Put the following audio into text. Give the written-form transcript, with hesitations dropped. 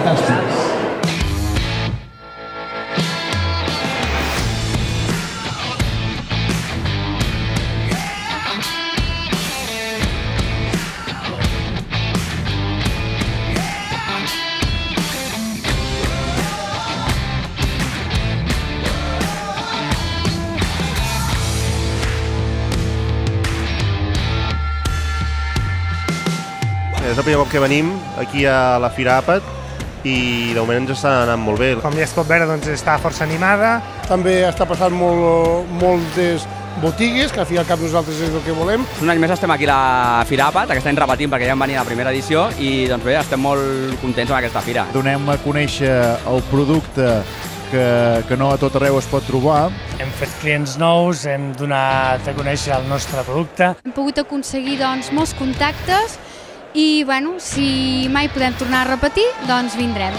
fantàstics. És el primer cop que venim aquí a la Fira Àpat i de moment ens està anant molt bé. Com ja es pot veure, doncs està força animada. També està passant moltes botigues, que al fi i al cap nosaltres és el que volem. Un any més estem aquí a la Fira Àpat, aquest any repetim perquè ja vam venir a la primera edició i doncs bé, estem molt contents amb aquesta fira. Donem a conèixer el producte que no a tot arreu es pot trobar. Hem fet clients nous, hem donat a conèixer el nostre producte. Hem pogut aconseguir molts contactes i, si mai podem tornar a repetir, doncs vindrem.